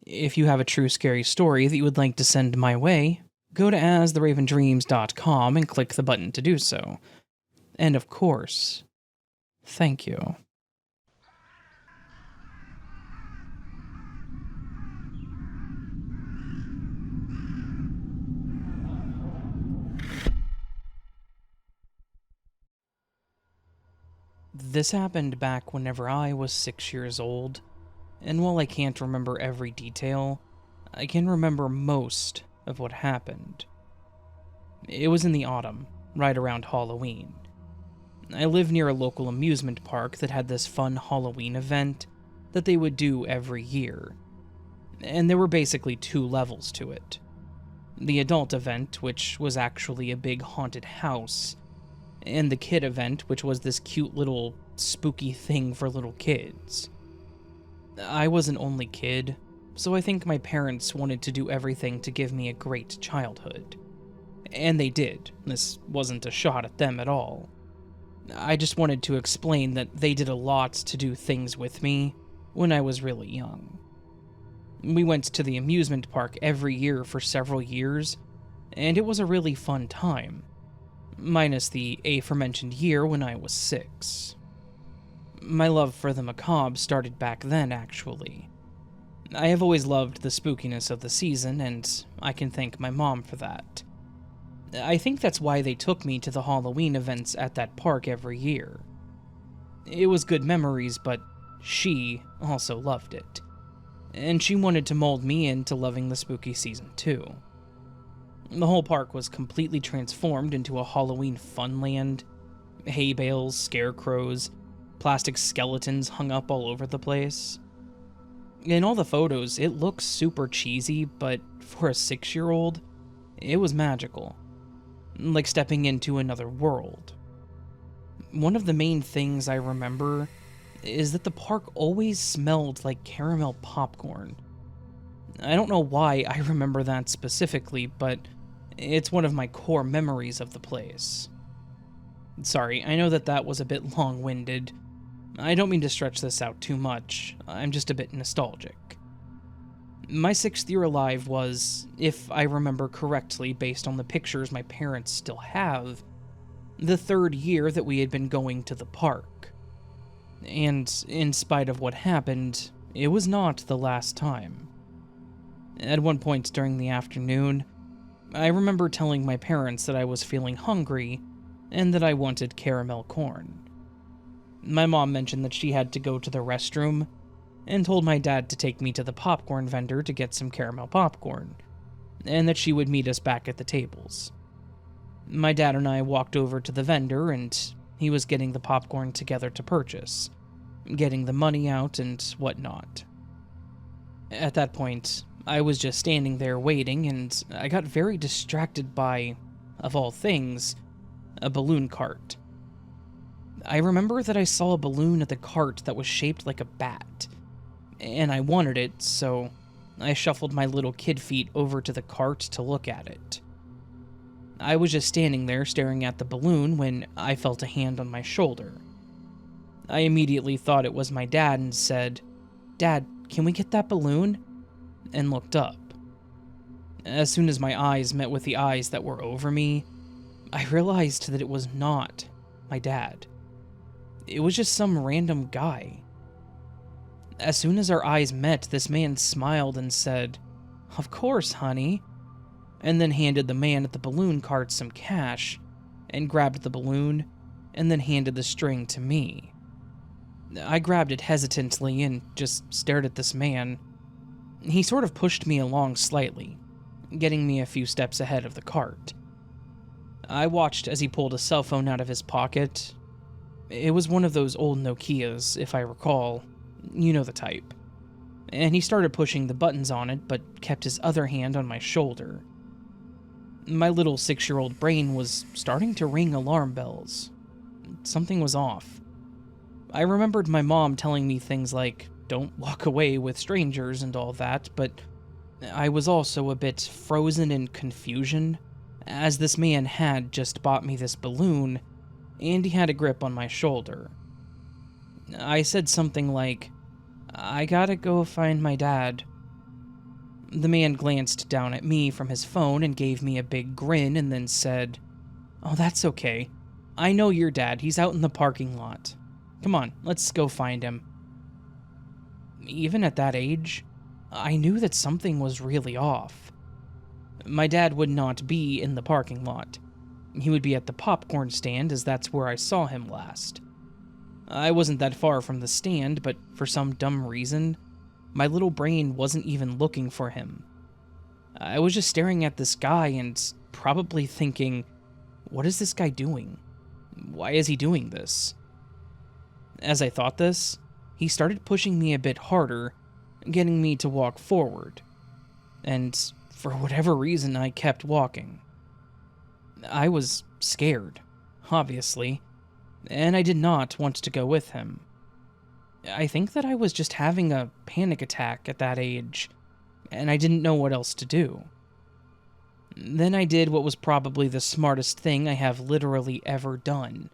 If you have a true scary story that you would like to send my way, go to astheravendreams.com and click the button to do so. And of course, thank you. This happened back whenever I was 6 years old, and while I can't remember every detail, I can remember most of what happened. It was in the autumn, right around Halloween. I live near a local amusement park that had this fun Halloween event that they would do every year, and there were basically 2 levels to it. The adult event, which was actually a big haunted house, and the kid event, which was this cute little spooky thing for little kids. I was an only kid, so I think my parents wanted to do everything to give me a great childhood. And they did. This wasn't a shot at them at all. I just wanted to explain that they did a lot to do things with me when I was really young. We went to the amusement park every year for several years, and it was a really fun time. Minus the aforementioned year when I was 6. My love for the macabre started back then, actually. I have always loved the spookiness of the season, and I can thank my mom for that. I think that's why they took me to the Halloween events at that park every year. It was good memories, but she also loved it. And she wanted to mold me into loving the spooky season too. The whole park was completely transformed into a Halloween funland. Hay bales, scarecrows, plastic skeletons hung up all over the place. In all the photos, it looks super cheesy, but for a 6-year-old, it was magical. Like stepping into another world. One of the main things I remember is that the park always smelled like caramel popcorn. I don't know why I remember that specifically, but it's one of my core memories of the place. Sorry, I know that was a bit long-winded. I don't mean to stretch this out too much, I'm just a bit nostalgic. My 6th year alive was, if I remember correctly based on the pictures my parents still have, the 3rd year that we had been going to the park. And in spite of what happened, it was not the last time. At one point during the afternoon, I remember telling my parents that I was feeling hungry and that I wanted caramel corn. My mom mentioned that she had to go to the restroom and told my dad to take me to the popcorn vendor to get some caramel popcorn, and that she would meet us back at the tables. My dad and I walked over to the vendor, and he was getting the popcorn together to purchase, getting the money out and whatnot. At that point, I was just standing there waiting, and I got very distracted by, of all things, a balloon cart. I remember that I saw a balloon at the cart that was shaped like a bat, and I wanted it, so I shuffled my little kid feet over to the cart to look at it. I was just standing there staring at the balloon when I felt a hand on my shoulder. I immediately thought it was my dad and said, "Dad, can we get that balloon?" and looked up. As soon as my eyes met with the eyes that were over me, I realized that it was not my dad. It was just some random guy. As soon as our eyes met, this man smiled and said, "Of course, honey," and then handed the man at the balloon cart some cash, and grabbed the balloon, and then handed the string to me. I grabbed it hesitantly and just stared at this man. He sort of pushed me along slightly, getting me a few steps ahead of the cart. I watched as he pulled a cell phone out of his pocket. It was one of those old Nokias, if I recall. You know the type. And he started pushing the buttons on it, but kept his other hand on my shoulder. My little 6-year-old brain was starting to ring alarm bells. Something was off. I remembered my mom telling me things like, "Don't walk away with strangers" and all that, but I was also a bit frozen in confusion, as this man had just bought me this balloon, and he had a grip on my shoulder. I said something like, "I gotta go find my dad," The man glanced down at me from his phone and gave me a big grin and then said, "Oh, that's okay. I know your dad. He's out in the parking lot. Come on, let's go find him." Even at that age, I knew that something was really off. My dad would not be in the parking lot. He would be at the popcorn stand, as that's where I saw him last. I wasn't that far from the stand, but for some dumb reason, my little brain wasn't even looking for him. I was just staring at this guy and probably thinking, what is this guy doing? Why is he doing this? As I thought this, he started pushing me a bit harder, getting me to walk forward. And for whatever reason, I kept walking. I was scared, obviously, and I did not want to go with him. I think that I was just having a panic attack at that age, and I didn't know what else to do. Then I did what was probably the smartest thing I have literally ever done.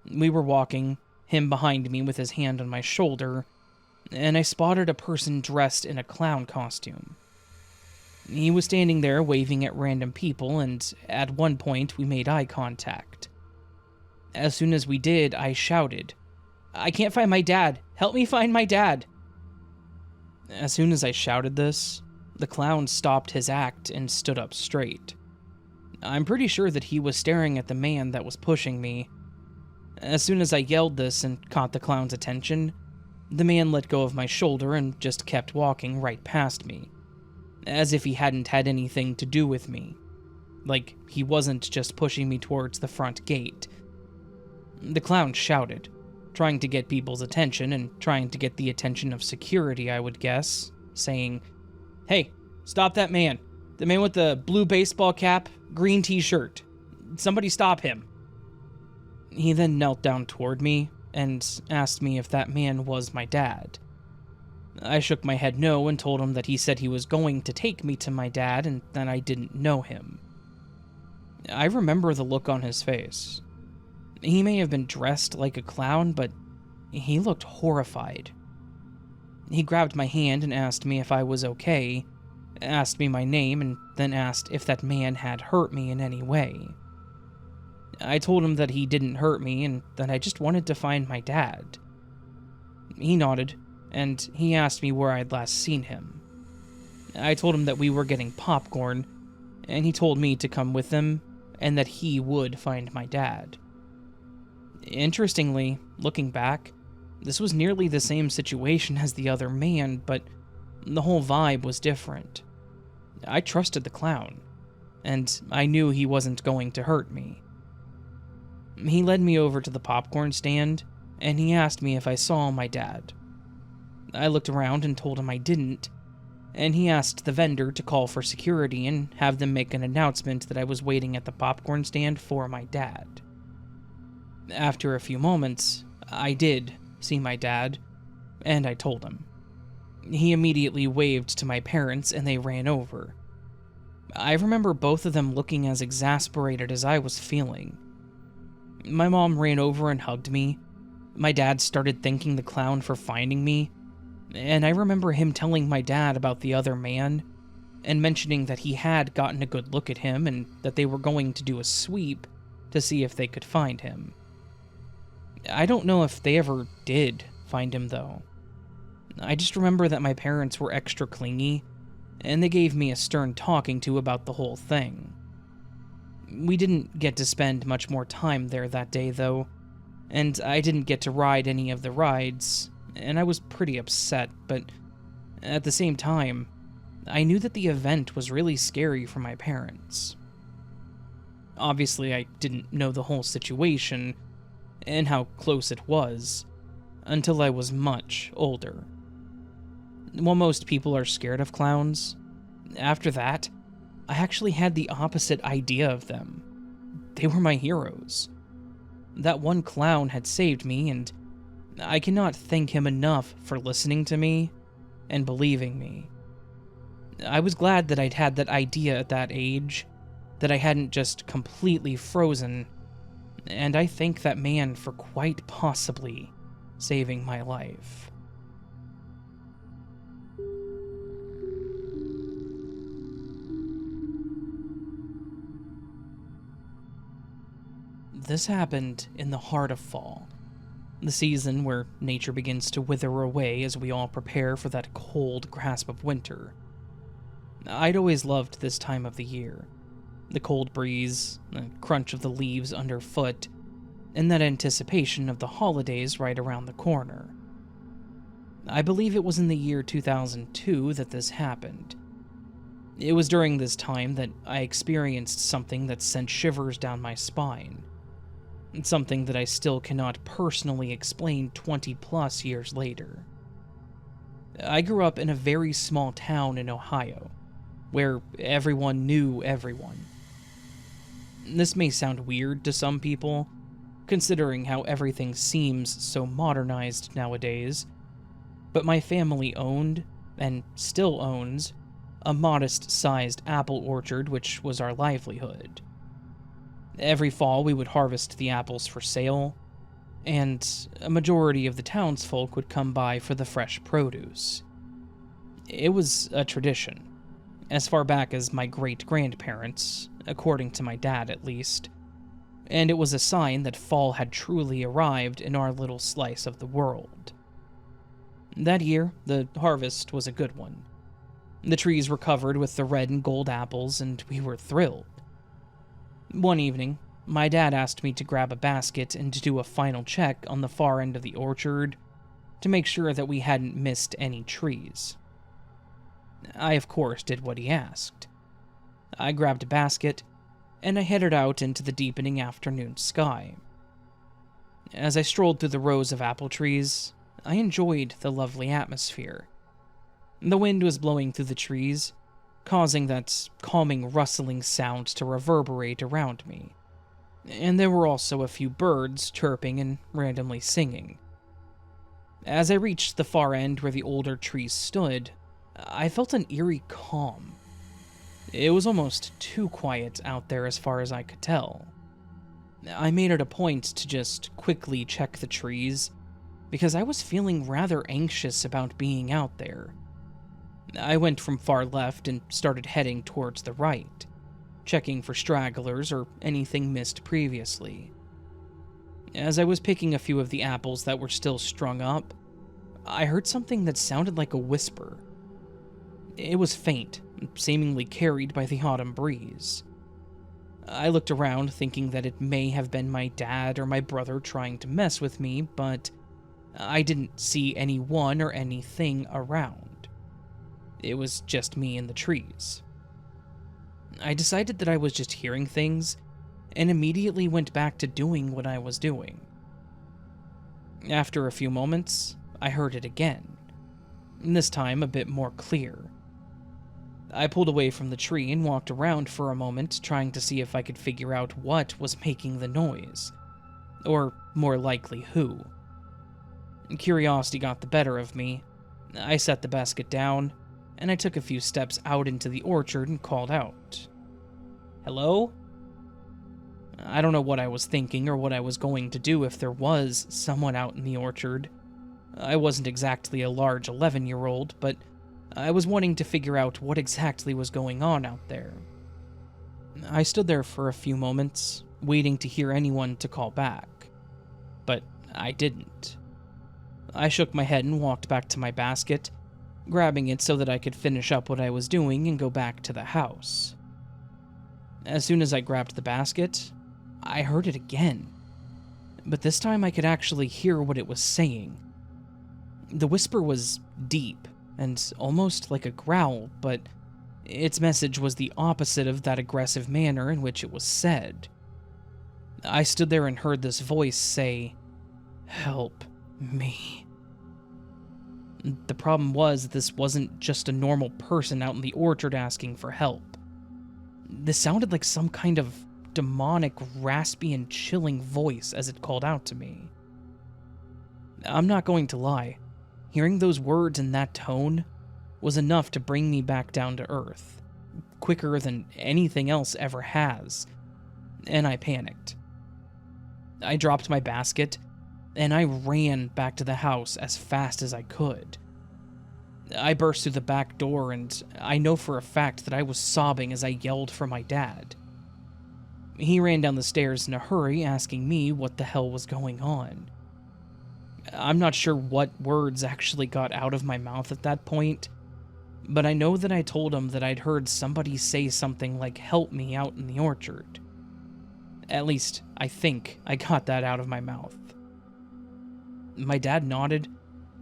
We were walking, him behind me with his hand on my shoulder, and I spotted a person dressed in a clown costume. He was standing there waving at random people, and at one point we made eye contact. As soon as we did, I shouted, "I can't find my dad! Help me find my dad!" As soon as I shouted this, the clown stopped his act and stood up straight. I'm pretty sure that he was staring at the man that was pushing me. As soon as I yelled this and caught the clown's attention, the man let go of my shoulder and just kept walking right past me, as if he hadn't had anything to do with me. Like, he wasn't just pushing me towards the front gate. The clown shouted, trying to get people's attention and trying to get the attention of security, I would guess, saying, "Hey, stop that man. The man with the blue baseball cap, green t-shirt. Somebody stop him." He then knelt down toward me and asked me if that man was my dad. I shook my head no and told him that he said he was going to take me to my dad and that I didn't know him. I remember the look on his face. He may have been dressed like a clown, but he looked horrified. He grabbed my hand and asked me if I was okay, asked me my name, and then asked if that man had hurt me in any way. I told him that he didn't hurt me and that I just wanted to find my dad. He nodded, and he asked me where I'd last seen him. I told him that we were getting popcorn, and he told me to come with him, and that he would find my dad. Interestingly, looking back, this was nearly the same situation as the other man, but the whole vibe was different. I trusted the clown, and I knew he wasn't going to hurt me. He led me over to the popcorn stand, and he asked me if I saw my dad. I looked around and told him I didn't, and he asked the vendor to call for security and have them make an announcement that I was waiting at the popcorn stand for my dad. After a few moments, I did see my dad, and I told him. He immediately waved to my parents and they ran over. I remember both of them looking as exasperated as I was feeling. My mom ran over and hugged me. My dad started thanking the clown for finding me, and I remember him telling my dad about the other man, and mentioning that he had gotten a good look at him and that they were going to do a sweep to see if they could find him. I don't know if they ever did find him, though. I just remember that my parents were extra clingy, and they gave me a stern talking to about the whole thing. We didn't get to spend much more time there that day, though, and I didn't get to ride any of the rides, and I was pretty upset, but at the same time, I knew that the event was really scary for my parents. Obviously, I didn't know the whole situation, and how close it was, until I was much older. While most people are scared of clowns, after that, I actually had the opposite idea of them. They were my heroes. That one clown had saved me, and I cannot thank him enough for listening to me and believing me. I was glad that I'd had that idea at that age, that I hadn't just completely frozen, and I thank that man for quite possibly saving my life. This happened in the heart of fall, the season where nature begins to wither away as we all prepare for that cold grasp of winter. I'd always loved this time of the year. The cold breeze, the crunch of the leaves underfoot, and that anticipation of the holidays right around the corner. I believe it was in the year 2002 that this happened. It was during this time that I experienced something that sent shivers down my spine. Something that I still cannot personally explain 20 plus years later. I grew up in a very small town in Ohio, where everyone knew everyone. This may sound weird to some people, considering how everything seems so modernized nowadays, but my family owned, and still owns, a modest-sized apple orchard which was our livelihood. Every fall we would harvest the apples for sale, and a majority of the townsfolk would come by for the fresh produce. It was a tradition, as far back as my great-grandparents, according to my dad at least, and it was a sign that fall had truly arrived in our little slice of the world. That year, the harvest was a good one. The trees were covered with the red and gold apples, and we were thrilled. One evening, my dad asked me to grab a basket and to do a final check on the far end of the orchard to make sure that we hadn't missed any trees. I, of course, did what he asked. I grabbed a basket, and I headed out into the deepening afternoon sky. As I strolled through the rows of apple trees, I enjoyed the lovely atmosphere. The wind was blowing through the trees, causing that calming rustling sound to reverberate around me. And there were also a few birds chirping and randomly singing. As I reached the far end where the older trees stood, I felt an eerie calm. It was almost too quiet out there as far as I could tell. I made it a point to just quickly check the trees, because I was feeling rather anxious about being out there. I went from far left and started heading towards the right, checking for stragglers or anything missed previously. As I was picking a few of the apples that were still strung up, I heard something that sounded like a whisper. It was faint, seemingly carried by the autumn breeze. I looked around thinking that it may have been my dad or my brother trying to mess with me, but I didn't see anyone or anything around. It was just me and the trees. I decided that I was just hearing things, and immediately went back to doing what I was doing. After a few moments, I heard it again, this time a bit more clear. I pulled away from the tree and walked around for a moment, trying to see if I could figure out what was making the noise, or more likely who. Curiosity got the better of me. I set the basket down, and I took a few steps out into the orchard and called out. "Hello?" I don't know what I was thinking or what I was going to do if there was someone out in the orchard. I wasn't exactly a large 11-year-old, but I was wanting to figure out what exactly was going on out there. I stood there for a few moments, waiting to hear anyone to call back, but I didn't. I shook my head and walked back to my basket, grabbing it so that I could finish up what I was doing and go back to the house. As soon as I grabbed the basket, I heard it again, but this time I could actually hear what it was saying. The whisper was deep and almost like a growl, but its message was the opposite of that aggressive manner in which it was said. I stood there and heard this voice say, "Help me." The problem was this wasn't just a normal person out in the orchard asking for help. This sounded like some kind of demonic, raspy, and chilling voice as it called out to me. I'm not going to lie, hearing those words in that tone was enough to bring me back down to earth, quicker than anything else ever has, and I panicked. I dropped my basket, and I ran back to the house as fast as I could. I burst through the back door, and I know for a fact that I was sobbing as I yelled for my dad. He ran down the stairs in a hurry, asking me what the hell was going on. I'm not sure what words actually got out of my mouth at that point, but I know that I told him that I'd heard somebody say something like "help me" out in the orchard. At least, I think I got that out of my mouth. My dad nodded,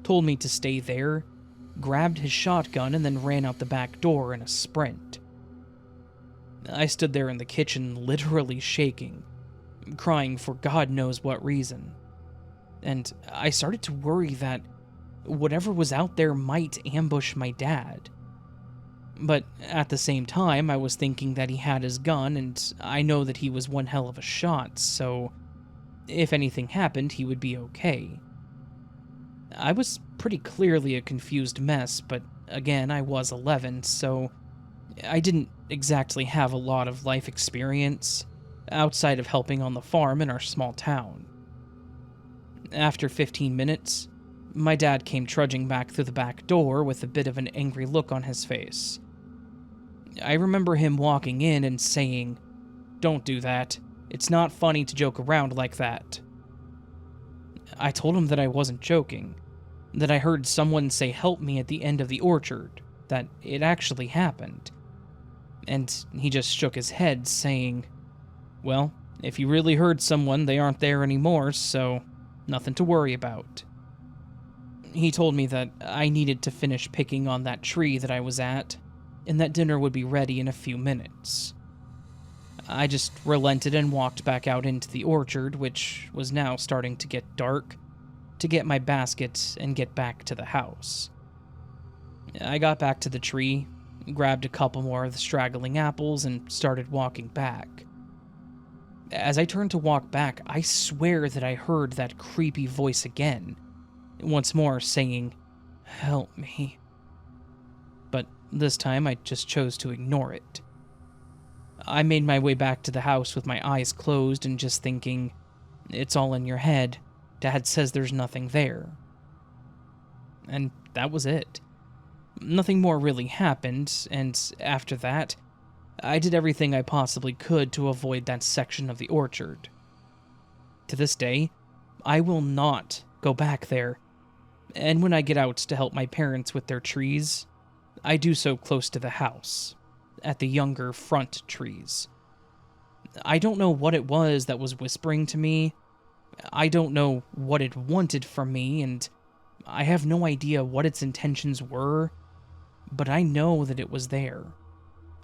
told me to stay there, grabbed his shotgun, and then ran out the back door in a sprint. I stood there in the kitchen, literally shaking, crying for God knows what reason. And I started to worry that whatever was out there might ambush my dad. But at the same time, I was thinking that he had his gun, and I know that he was one hell of a shot, so if anything happened, he would be okay. I was pretty clearly a confused mess, but again, I was 11, so I didn't exactly have a lot of life experience outside of helping on the farm in our small town. After 15 minutes, my dad came trudging back through the back door with a bit of an angry look on his face. I remember him walking in and saying, "Don't do that. It's not funny to joke around like that." I told him that I wasn't joking, that I heard someone say "help me" at the end of the orchard, that it actually happened. And he just shook his head, saying, "Well, if you really heard someone, they aren't there anymore, so nothing to worry about." He told me that I needed to finish picking on that tree that I was at, and that dinner would be ready in a few minutes. I just relented and walked back out into the orchard, which was now starting to get dark, to get my basket and get back to the house. I got back to the tree, grabbed a couple more of the straggling apples, and started walking back. As I turned to walk back, I swear that I heard that creepy voice again, once more saying, "Help me." But this time I just chose to ignore it. I made my way back to the house with my eyes closed and just thinking, "It's all in your head. Dad says there's nothing there." And that was it. Nothing more really happened, and after that, I did everything I possibly could to avoid that section of the orchard. To this day, I will not go back there, and when I get out to help my parents with their trees, I do so close to the house, at the younger front trees. I don't know what it was that was whispering to me. I don't know what it wanted from me, and I have no idea what its intentions were, but I know that it was there,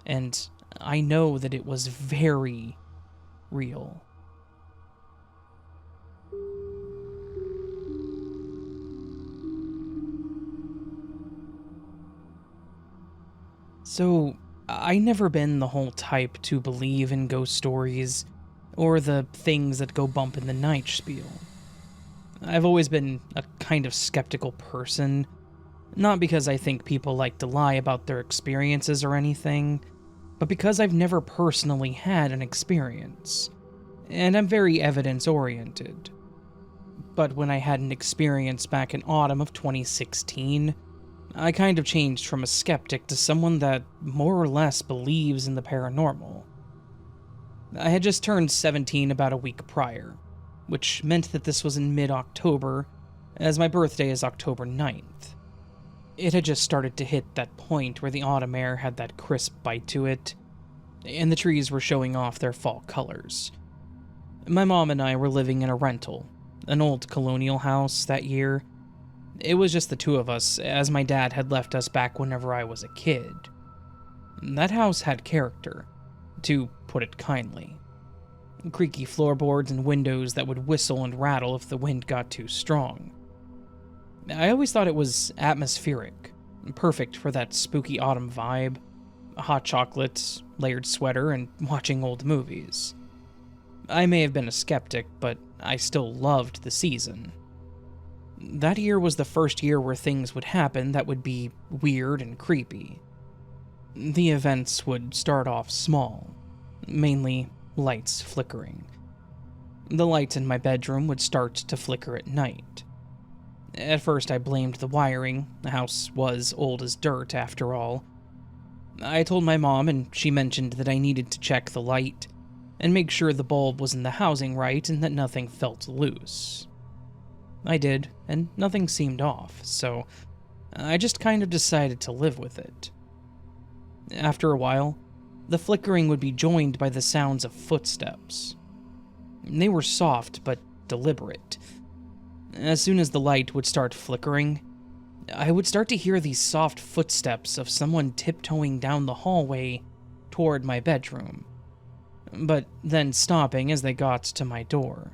and I know that it was very real. So, I never been the whole type to believe in ghost stories, or the things that go bump in the night spiel. I've always been a kind of skeptical person, not because I think people like to lie about their experiences or anything, but because I've never personally had an experience, and I'm very evidence-oriented. But when I had an experience back in autumn of 2016, I kind of changed from a skeptic to someone that more or less believes in the paranormal. I had just turned 17 about a week prior, which meant that this was in mid-October, as my birthday is October 9th. It had just started to hit that point where the autumn air had that crisp bite to it, and the trees were showing off their fall colors. My mom and I were living in a rental, an old colonial house that year. It was just the two of us, as my dad had left us back whenever I was a kid. That house had character, to put it kindly. Creaky floorboards and windows that would whistle and rattle if the wind got too strong. I always thought it was atmospheric, perfect for that spooky autumn vibe, hot chocolate, layered sweater, and watching old movies. I may have been a skeptic, but I still loved the season. That year was the first year where things would happen that would be weird and creepy. The events would start off small, mainly lights flickering. The lights in my bedroom would start to flicker at night. At first I blamed the wiring, the house was old as dirt after all. I told my mom and she mentioned that I needed to check the light, and make sure the bulb was in the housing right and that nothing felt loose. I did, and nothing seemed off, so I just kind of decided to live with it. After a while, the flickering would be joined by the sounds of footsteps. They were soft but deliberate. As soon as the light would start flickering, I would start to hear these soft footsteps of someone tiptoeing down the hallway toward my bedroom, but then stopping as they got to my door.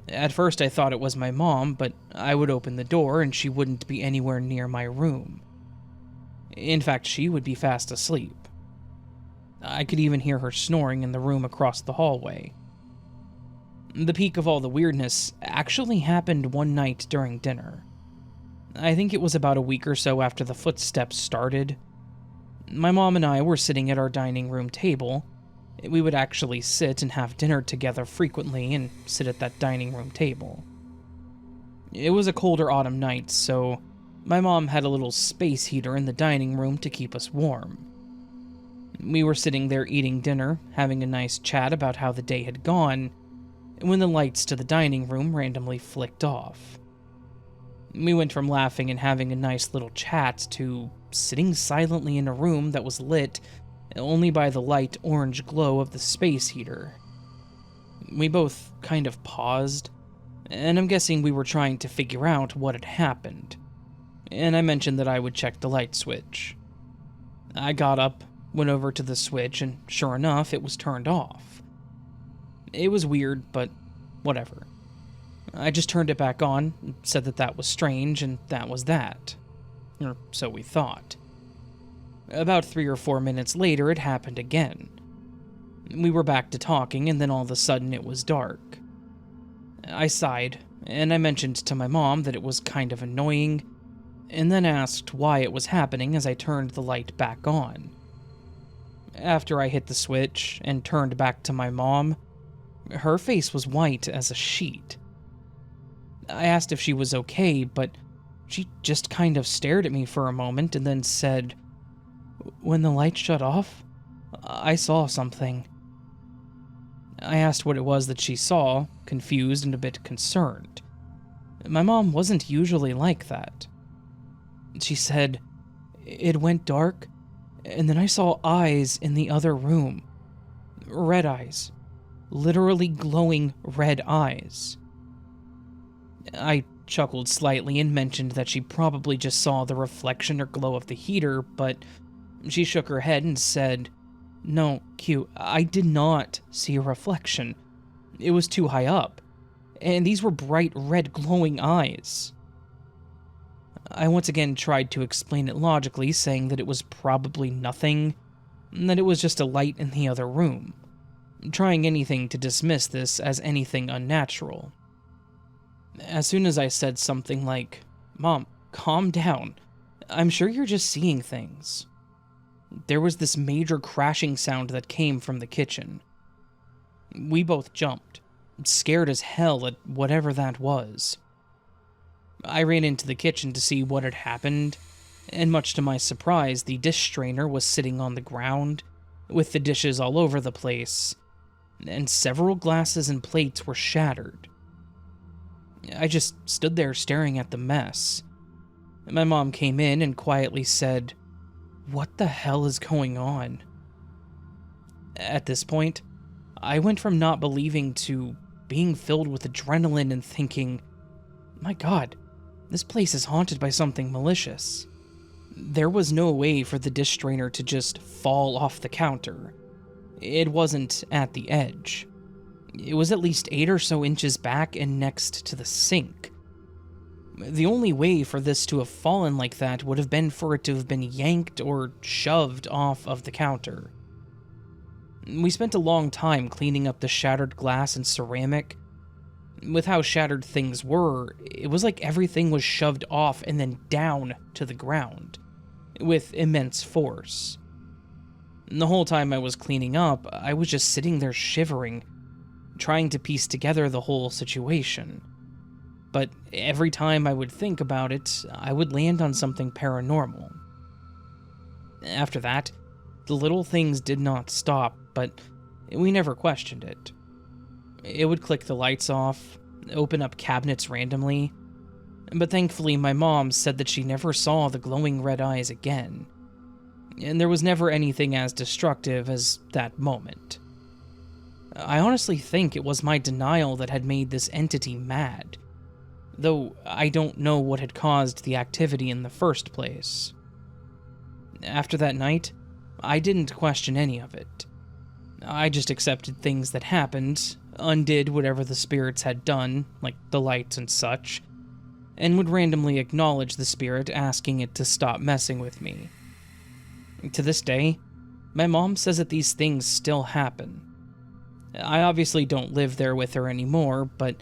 At first I thought it was my mom, but I would open the door and she wouldn't be anywhere near my room. In fact, she would be fast asleep. I could even hear her snoring in the room across the hallway. The peak of all the weirdness actually happened one night during dinner. I think it was about a week or so after the footsteps started. My mom and I were sitting at our dining room table. We would actually sit and have dinner together frequently and sit at that dining room table. It was a colder autumn night, so my mom had a little space heater in the dining room to keep us warm. We were sitting there eating dinner, having a nice chat about how the day had gone, when the lights to the dining room randomly flicked off. We went from laughing and having a nice little chat to sitting silently in a room that was lit only by the light orange glow of the space heater. We both kind of paused, and I'm guessing we were trying to figure out what had happened, and I mentioned that I would check the light switch. I got up, went over to the switch, and sure enough, it was turned off. It was weird, but whatever. I just turned it back on, said that that was strange, and that was that. Or so we thought. About 3 or 4 minutes later, it happened again. We were back to talking, and then all of a sudden it was dark. I sighed, and I mentioned to my mom that it was kind of annoying, and then asked why it was happening as I turned the light back on. After I hit the switch and turned back to my mom, her face was white as a sheet. I asked if she was okay, but she just kind of stared at me for a moment and then said, "When the light shut off, I saw something." I asked what it was that she saw, confused and a bit concerned. My mom wasn't usually like that. She said, "It went dark, and then I saw eyes in the other room. Red eyes. Literally glowing red eyes." I chuckled slightly and mentioned that she probably just saw the reflection or glow of the heater, but she shook her head and said, "No, Q, I did not see a reflection. It was too high up, and these were bright red glowing eyes." I once again tried to explain it logically, saying that it was probably nothing, and that it was just a light in the other room, trying anything to dismiss this as anything unnatural. As soon as I said something like, "Mom, calm down. I'm sure you're just seeing things," there was this major crashing sound that came from the kitchen. We both jumped, scared as hell at whatever that was. I ran into the kitchen to see what had happened, and much to my surprise, the dish strainer was sitting on the ground, with the dishes all over the place, and several glasses and plates were shattered. I just stood there staring at the mess. My mom came in and quietly said, "What the hell is going on?" At this point, I went from not believing to being filled with adrenaline and thinking, "My God, this place is haunted by something malicious." There was no way for the dish strainer to just fall off the counter. It wasn't at the edge. It was at least 8 or so inches back and next to the sink. The only way for this to have fallen like that would have been for it to have been yanked or shoved off of the counter. We spent a long time cleaning up the shattered glass and ceramic. With how shattered things were, it was like everything was shoved off and then down to the ground, with immense force. The whole time I was cleaning up, I was just sitting there shivering, trying to piece together the whole situation. But every time I would think about it, I would land on something paranormal. After that, the little things did not stop, but We never questioned it. It would click the lights off, open up cabinets randomly, but thankfully my mom said that she never saw the glowing red eyes again, and there was never anything as destructive as that moment. I honestly think it was my denial that had made this entity mad, though I don't know what had caused the activity in the first place. After that night, I didn't question any of it. I just accepted things that happened, undid whatever the spirits had done, like the lights and such, and would randomly acknowledge the spirit asking it to stop messing with me. To this day, my mom says that these things still happen. I obviously don't live there with her anymore, but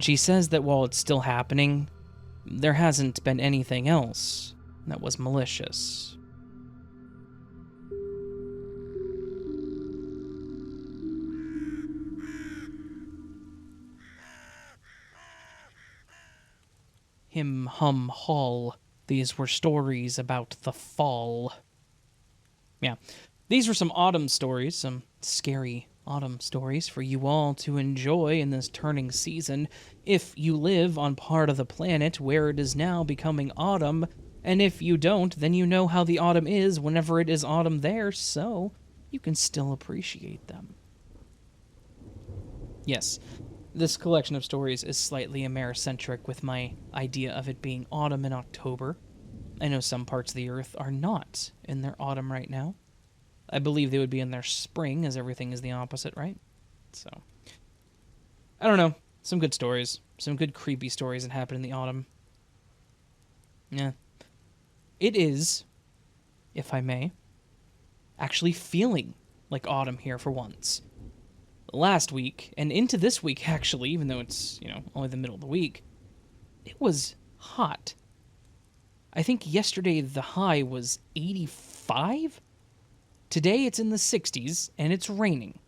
she says that while it's still happening, there hasn't been anything else that was malicious. Him hum haul. These were stories about the fall. Yeah, these were some autumn stories, some scary autumn stories for you all to enjoy in this turning season if you live on part of the planet where it is now becoming autumn, and if you don't, then you know how the autumn is whenever it is autumn there, so you can still appreciate them. Yes, this collection of stories is slightly Americentric with my idea of it being autumn in October. I know some parts of the Earth are not in their autumn right now. I believe they would be in their spring, as everything is the opposite, right? So, I don't know. Some good stories. Some good creepy stories that happen in the autumn. Yeah. It is, if I may, actually feeling like autumn here for once. Last week, and into this week actually, even though it's, only the middle of the week, it was hot. I think yesterday the high was 85? Today it's in the 60s, and it's raining.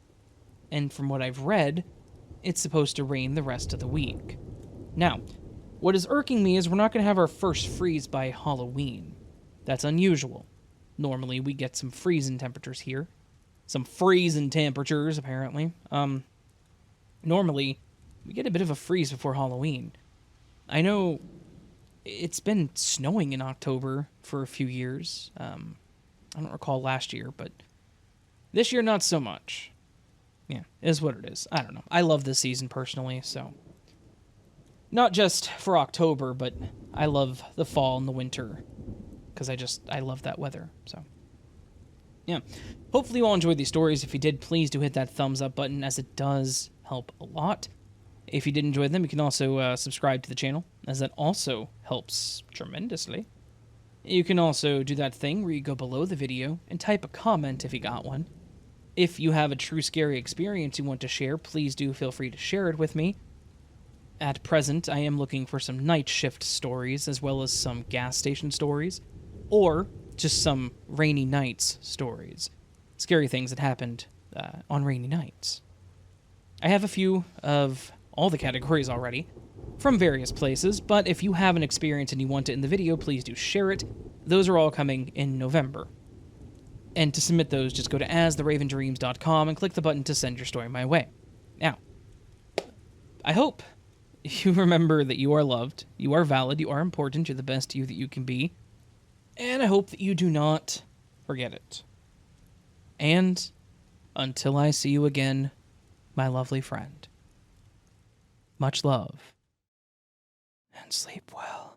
And from what I've read, it's supposed to rain the rest of the week. Now, what is irking me is we're not going to have our first freeze by Halloween. That's unusual. Normally we get some freezing temperatures here. Some freezing temperatures, apparently. Normally, we get a bit of a freeze before Halloween. I know it's been snowing in October for a few years. I don't recall last year, but this year, not so much. Yeah, it is what it is. I don't know. I love this season personally, so. Not just for October, but I love the fall and the winter. Because I love that weather, so. Yeah. Hopefully you all enjoyed these stories. If you did, please do hit that thumbs up button, as it does help a lot. If you did enjoy them, you can also subscribe to the channel, as that also helps tremendously. You can also do that thing where you go below the video and type a comment if you got one. If you have a true scary experience you want to share, please do feel free to share it with me. At present, I am looking for some night shift stories, as well as some gas station stories, or just some rainy nights stories. Scary things that happened on rainy nights. I have a few of all the categories already, from various places, but if you have an experience and you want it in the video, please do share it. Those are all coming in November. And to submit those, just go to astheravendreams.com and click the button to send your story my way. Now, I hope you remember that you are loved, you are valid, you are important, you're the best you that you can be, and I hope that you do not forget it. And until I see you again, my lovely friend, much love, and sleep well.